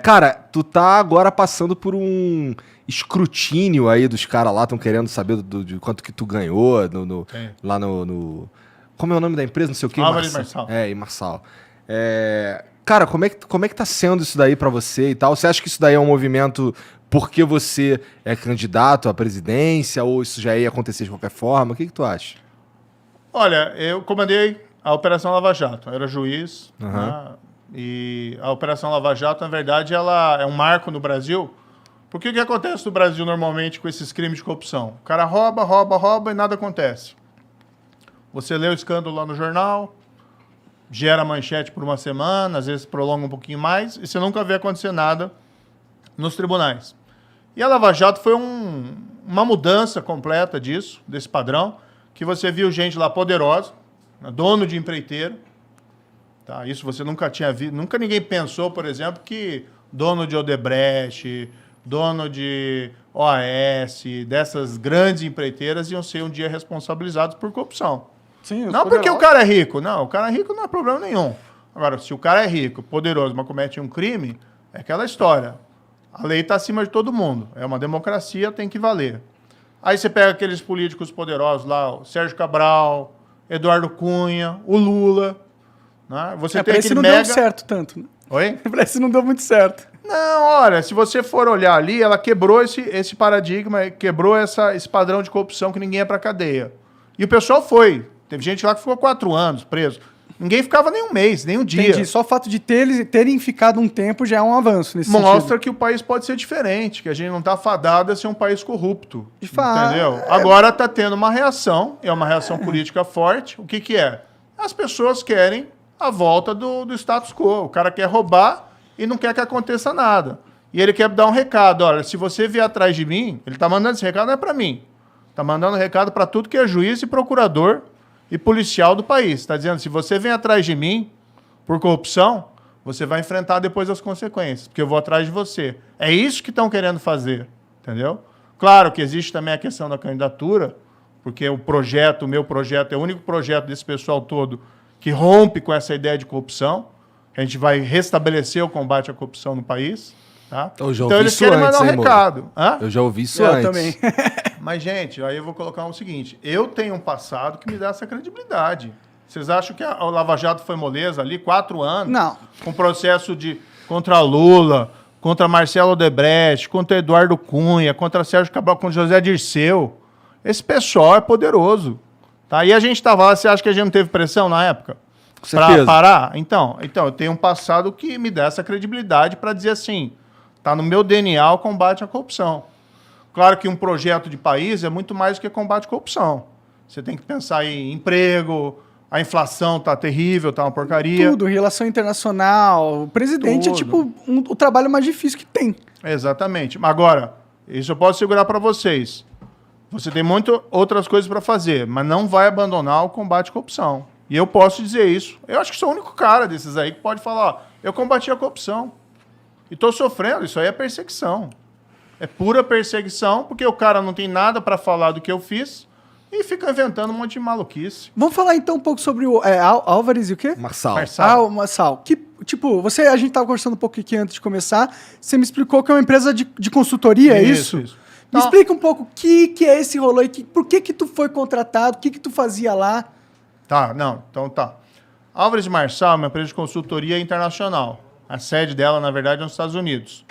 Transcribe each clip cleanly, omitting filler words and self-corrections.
Cara, tu tá agora passando por um escrutínio aí dos caras lá, estão querendo saber de quanto que tu ganhou lá no... Como é o nome da empresa? Não sei o que. Álvares Marçal. Em Marçal. Cara, como é que tá sendo isso daí pra você e tal? Você acha que isso daí é um movimento porque você é candidato à presidência ou isso já ia acontecer de qualquer forma? O que tu acha? Olha, eu comandei a Operação Lava Jato. Eu era juiz, Uhum. né? E a Operação Lava Jato, na verdade, ela é um marco no Brasil. Porque o que acontece no Brasil normalmente com esses crimes de corrupção? O cara rouba e nada acontece. Você lê o escândalo lá no jornal, gera manchete por uma semana, às vezes prolonga um pouquinho mais, e você nunca vê acontecer nada nos tribunais. E a Lava Jato foi uma mudança completa disso, desse padrão, que você viu gente lá poderosa, dono de empreiteiro. Tá? Isso você nunca tinha visto. Nunca ninguém pensou, por exemplo, que dono de Odebrecht, dono de OAS, dessas grandes empreiteiras iam ser um dia responsabilizados por corrupção. Sim, não porque o cara é rico. Não, o cara é rico não é problema nenhum. Agora, se o cara é rico, poderoso, mas comete um crime, é aquela história. A lei está acima de todo mundo. É uma democracia, tem que valer. Aí você pega aqueles políticos poderosos lá, o Sérgio Cabral, Eduardo Cunha, o Lula. Né? Você tem parece que aquele não mega... deu certo tanto. Né? Oi? Parece que não deu muito certo. Não, olha, se você for olhar ali, ela quebrou esse paradigma, quebrou esse padrão de corrupção que ninguém ia pra cadeia. E o pessoal foi. Teve gente lá que ficou 4 anos preso. Ninguém ficava nem um mês, nem um dia. Entendi. Só o fato de terem ficado um tempo já é um avanço nesse Mostra sentido. que o país pode ser diferente, que a gente não está fadado a ser um país corrupto. De fato. Entendeu? Agora está tendo uma reação, é uma reação política forte. O que é? As pessoas querem a volta do status quo. O cara quer roubar e não quer que aconteça nada. E ele quer dar um recado. Olha, se você vier atrás de mim, ele está mandando esse recado, não é para mim. Está mandando recado para tudo que é juiz e procurador e policial do país. Está dizendo, se você vem atrás de mim por corrupção, você vai enfrentar depois as consequências, porque eu vou atrás de você. É isso que estão querendo fazer, entendeu? Claro que existe também a questão da candidatura, porque o meu projeto é o único projeto desse pessoal todo que rompe com essa ideia de corrupção. A gente vai restabelecer o combate à corrupção no país. Tá? Então eles querem mandar um recado. Eu já ouvi isso antes. Também. Mas, gente, aí eu vou colocar o seguinte. Eu tenho um passado que me dá essa credibilidade. Vocês acham que a Lava Jato foi moleza ali? 4 anos? Não. Com processo contra Lula, contra Marcelo Odebrecht, contra Eduardo Cunha, contra Sérgio Cabral, contra José Dirceu. Esse pessoal é poderoso. Tá? E a gente estava lá, você acha que a gente não teve pressão na época? Para parar? Então, eu tenho um passado que me dá essa credibilidade para dizer assim, está no meu DNA o combate à corrupção. Claro que um projeto de país é muito mais do que combate à corrupção. Você tem que pensar em emprego, a inflação está terrível, está uma porcaria. Tudo, relação internacional. O presidente é tipo o trabalho mais difícil que tem. Exatamente. Agora, isso eu posso segurar para vocês. Você tem muitas outras coisas para fazer, mas não vai abandonar o combate à corrupção. E eu posso dizer isso. Eu acho que sou o único cara desses aí que pode falar, ó, eu combati a corrupção. E estou sofrendo, isso aí é perseguição. É pura perseguição, porque o cara não tem nada para falar do que eu fiz e fica inventando um monte de maluquice. Vamos falar então um pouco sobre o Álvares e o quê? Marçal. O Marçal. Que, tipo, a gente estava conversando um pouco aqui antes de começar, você me explicou que é uma empresa de consultoria, é isso? Isso. Me explica um pouco o que é esse rolê, por que tu foi contratado, o que tu fazia lá? Tá. Álvares Marçal é uma empresa de consultoria internacional. A sede dela, na verdade, é nos Estados Unidos.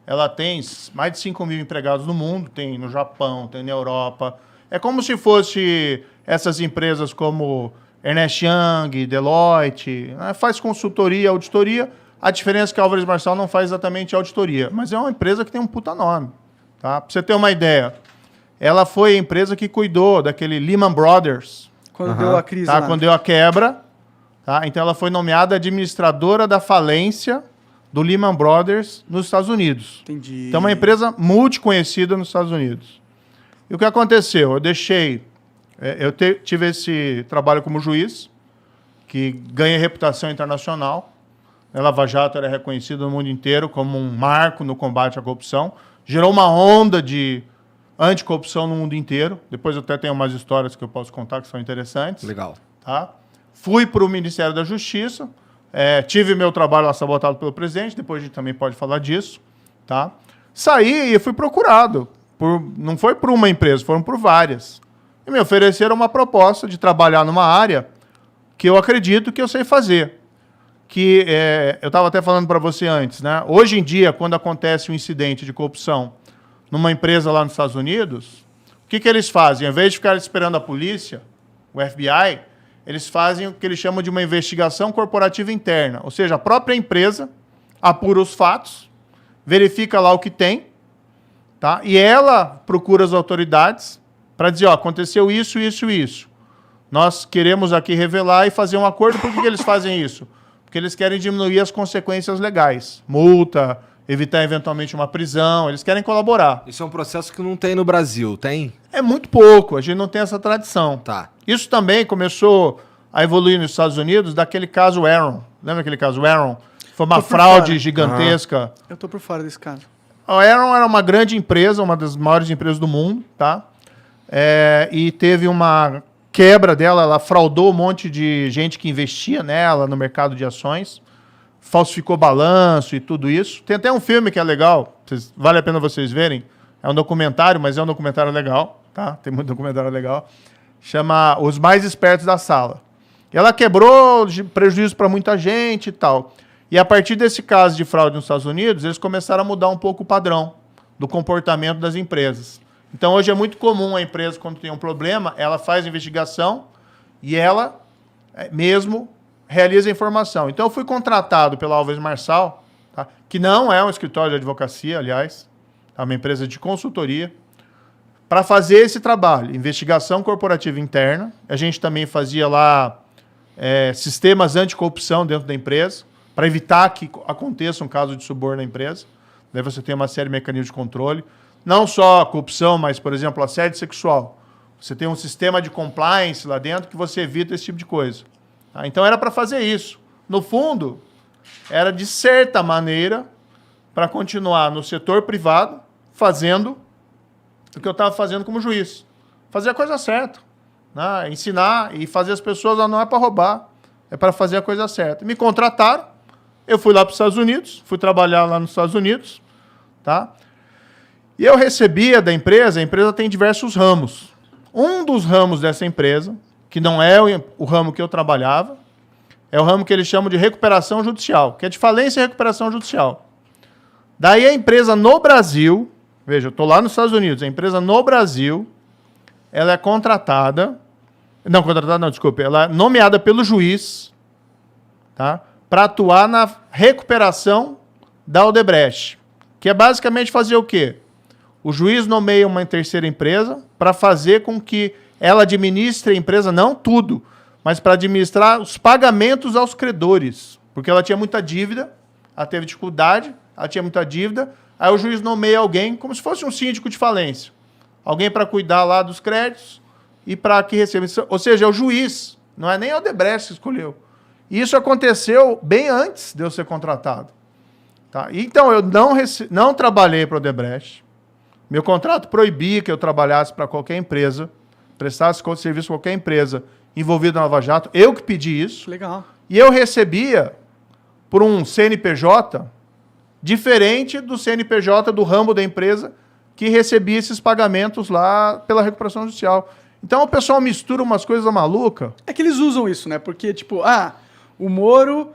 Ela tem mais de 5 mil empregados no mundo, tem no Japão, tem na Europa. É como se fosse essas empresas como Ernst Young, Deloitte, faz consultoria, auditoria. A diferença é que a Álvares Marçal não faz exatamente auditoria, mas é uma empresa que tem um puta nome. Tá? Pra você ter uma ideia, ela foi a empresa que cuidou daquele Lehman Brothers. Quando deu a crise tá? lá. Quando deu a quebra. Tá? Então ela foi nomeada administradora da falência do Lehman Brothers nos Estados Unidos. Entendi. Então é uma empresa multiconhecida nos Estados Unidos. E o que aconteceu? Eu tive esse trabalho como juiz, que ganha reputação internacional. A Lava Jato era reconhecida no mundo inteiro como um marco no combate à corrupção. Gerou uma onda de anticorrupção no mundo inteiro. Depois eu até tenho umas histórias que eu posso contar que são interessantes. Legal. Tá? Fui para o Ministério da Justiça, tive meu trabalho lá sabotado pelo presidente, depois a gente também pode falar disso, tá? Saí e fui procurado. Não foi por uma empresa, foram por várias. E me ofereceram uma proposta de trabalhar numa área que eu acredito que eu sei fazer. Eu estava até falando para você antes, né? Hoje em dia, quando acontece um incidente de corrupção numa empresa lá nos Estados Unidos, o que eles fazem? Ao invés de ficar esperando a polícia, o FBI, eles fazem o que eles chamam de uma investigação corporativa interna. Ou seja, a própria empresa apura os fatos, verifica lá o que tem, tá? E ela procura as autoridades para dizer, aconteceu isso, isso e isso. Nós queremos aqui revelar e fazer um acordo. Por que eles fazem isso? Porque eles querem diminuir as consequências legais. Multa, evitar eventualmente uma prisão, eles querem colaborar. Isso é um processo que não tem no Brasil, tem? É muito pouco, a gente não tem essa tradição. Tá. Isso também começou a evoluir nos Estados Unidos daquele caso Enron. Lembra aquele caso Enron? Foi uma fraude gigantesca. Eu tô por fora desse caso. A Enron era uma grande empresa, uma das maiores empresas do mundo, tá? E teve uma quebra dela, ela fraudou um monte de gente que investia nela no mercado de ações, falsificou balanço e tudo isso. Tem até um filme que é legal, vale a pena vocês verem. É um documentário, mas é um documentário legal, tá? Tem muito documentário legal. Chama Os Mais Espertos da Sala. E ela quebrou prejuízo para muita gente e tal. E a partir desse caso de fraude nos Estados Unidos, eles começaram a mudar um pouco o padrão do comportamento das empresas. Então, hoje é muito comum a empresa, quando tem um problema, ela faz investigação e ela mesmo realiza a informação. Então, eu fui contratado pela Alves Marçal, tá? Que não é um escritório de advocacia, aliás, é uma empresa de consultoria, para fazer esse trabalho, investigação corporativa interna. A gente também fazia lá sistemas anticorrupção dentro da empresa, para evitar que aconteça um caso de suborno na empresa. Daí você tem uma série de mecanismos de controle. Não só a corrupção, mas, por exemplo, assédio sexual. Você tem um sistema de compliance lá dentro que você evita esse tipo de coisa. Tá? Então, era para fazer isso. No fundo, era, de certa maneira, para continuar no setor privado, fazendo o que eu estava fazendo como juiz. Fazer a coisa certa. Né? Ensinar e fazer as pessoas, não é para roubar, é para fazer a coisa certa. Me contrataram, eu fui lá para os Estados Unidos, fui trabalhar lá nos Estados Unidos, tá? E eu recebia da empresa, a empresa tem diversos ramos. Um dos ramos dessa empresa, que não é o ramo que eu trabalhava, é o ramo que eles chamam de recuperação judicial, que é de falência e recuperação judicial. Daí a empresa no Brasil, veja, eu estou lá nos Estados Unidos, a empresa no Brasil, ela é ela é nomeada pelo juiz, tá? Para atuar na recuperação da Odebrecht, que é basicamente fazer o quê? O juiz nomeia uma terceira empresa para fazer com que ela administre a empresa, não tudo, mas para administrar os pagamentos aos credores. Porque ela tinha muita dívida, ela teve dificuldade, ela tinha muita dívida, aí o juiz nomeia alguém como se fosse um síndico de falência. Alguém para cuidar lá dos créditos e para que receba. Ou seja, é o juiz, não é nem a Odebrecht que escolheu. E isso aconteceu bem antes de eu ser contratado. Tá? Então, eu não trabalhei para a Odebrecht. Meu contrato proibia que eu trabalhasse para qualquer empresa, prestasse serviço para qualquer empresa envolvida na Lava Jato. Eu que pedi isso. Legal. E eu recebia por um CNPJ diferente do CNPJ do ramo da empresa que recebia esses pagamentos lá pela recuperação judicial. Então o pessoal mistura umas coisas malucas. É que eles usam isso, né? Porque, tipo, o Moro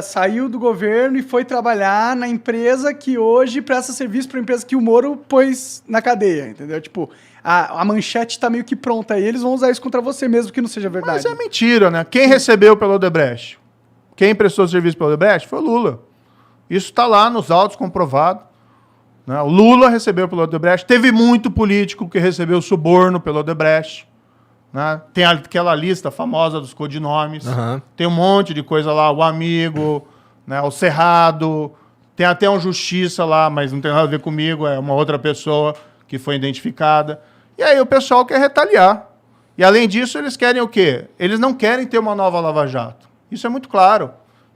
saiu do governo e foi trabalhar na empresa que hoje presta serviço para a empresa que o Moro pôs na cadeia, entendeu? Tipo, a manchete tá meio que pronta aí, eles vão usar isso contra você mesmo que não seja verdade. Mas é mentira, né? Quem recebeu pelo Odebrecht? Quem prestou serviço pelo Odebrecht? Foi o Lula. Isso está lá nos autos comprovado. Né? O Lula recebeu pelo Odebrecht. Teve muito político que recebeu suborno pelo Odebrecht. Né? Tem aquela lista famosa dos codinomes. Uhum. Tem um monte de coisa lá. O Amigo, né? O Cerrado. Tem até um Justiça lá, mas não tem nada a ver comigo. É uma outra pessoa que foi identificada. E aí o pessoal quer retaliar. E além disso, eles querem o quê? Eles não querem ter uma nova Lava Jato. Isso é muito claro.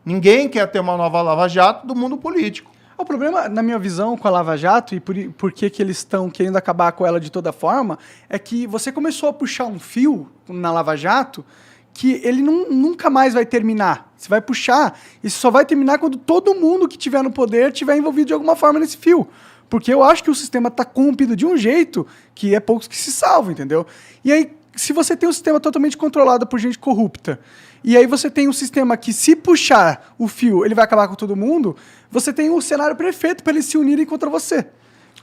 Ninguém quer ter uma nova Lava Jato do mundo político. O problema, na minha visão, com a Lava Jato e por que eles estão querendo acabar com ela de toda forma, é que você começou a puxar um fio na Lava Jato que ele nunca mais vai terminar. Você vai puxar, isso só vai terminar quando todo mundo que tiver no poder tiver envolvido de alguma forma nesse fio. Porque eu acho que o sistema está corrompido de um jeito que é poucos que se salvam, entendeu? E aí, se você tem um sistema totalmente controlado por gente corrupta, e aí você tem um sistema que, se puxar o fio, ele vai acabar com todo mundo, você tem um cenário perfeito para eles se unirem contra você.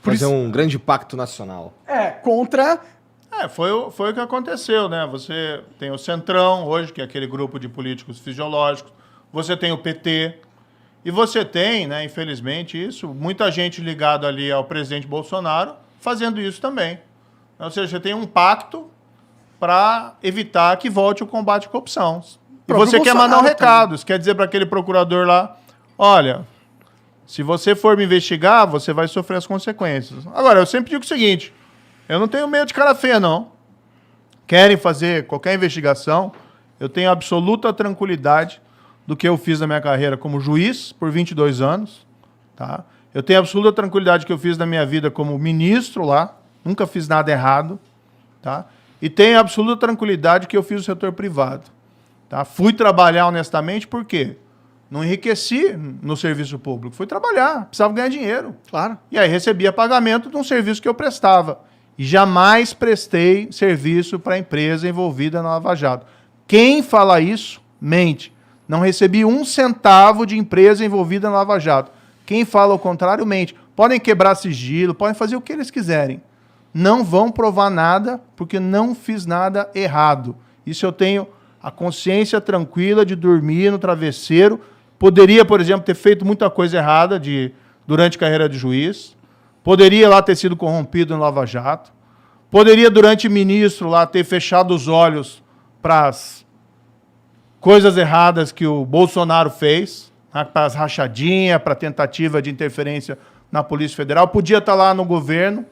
Fazer um grande pacto nacional. Contra... Foi o que aconteceu, né? Você tem o Centrão hoje, que é aquele grupo de políticos fisiológicos. Você tem o PT. E você tem, né, infelizmente, muita gente ligada ali ao presidente Bolsonaro fazendo isso também. Ou seja, você tem um pacto para evitar que volte o combate à corrupção. E você quer mandar um recado. Você quer dizer para aquele procurador lá, olha, se você for me investigar, você vai sofrer as consequências. Agora, eu sempre digo o seguinte, eu não tenho medo de cara feia, não. Querem fazer qualquer investigação, eu tenho absoluta tranquilidade do que eu fiz na minha carreira como juiz por 22 anos. Tá? Eu tenho absoluta tranquilidade do que eu fiz na minha vida como ministro lá, nunca fiz nada errado. Tá? E tenho absoluta tranquilidade que eu fiz o setor privado. Tá? Fui trabalhar honestamente, por quê? Não enriqueci no serviço público, fui trabalhar, precisava ganhar dinheiro. Claro. E aí recebia pagamento de um serviço que eu prestava. E jamais prestei serviço para a empresa envolvida na Lava Jato. Quem fala isso, mente. Não recebi um centavo de empresa envolvida na Lava Jato. Quem fala o contrário, mente. Podem quebrar sigilo, podem fazer o que eles quiserem. Não vão provar nada, porque não fiz nada errado. Isso eu tenho a consciência tranquila de dormir no travesseiro. Poderia, por exemplo, ter feito muita coisa errada durante a carreira de juiz. Poderia lá ter sido corrompido no Lava Jato. Poderia, durante ministro, lá ter fechado os olhos para as coisas erradas que o Bolsonaro fez, né, para as rachadinhas, para a tentativa de interferência na Polícia Federal. Podia estar lá no governo,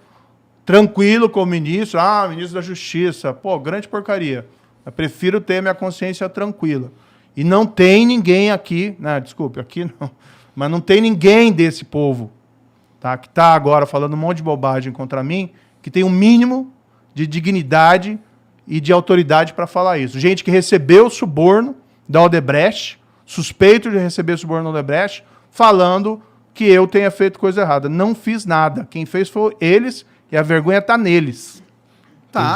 tranquilo com o ministro. Ministro da Justiça. Pô, grande porcaria. Eu prefiro ter minha consciência tranquila. E não tem ninguém aqui, né, desculpe, aqui não, mas não tem ninguém desse povo, tá, que está agora falando um monte de bobagem contra mim, que tem um mínimo de dignidade e de autoridade para falar isso. Gente que recebeu suborno da Odebrecht, suspeito de receber suborno da Odebrecht, falando que eu tenha feito coisa errada. Não fiz nada. Quem fez foi eles e a vergonha está neles. Tá.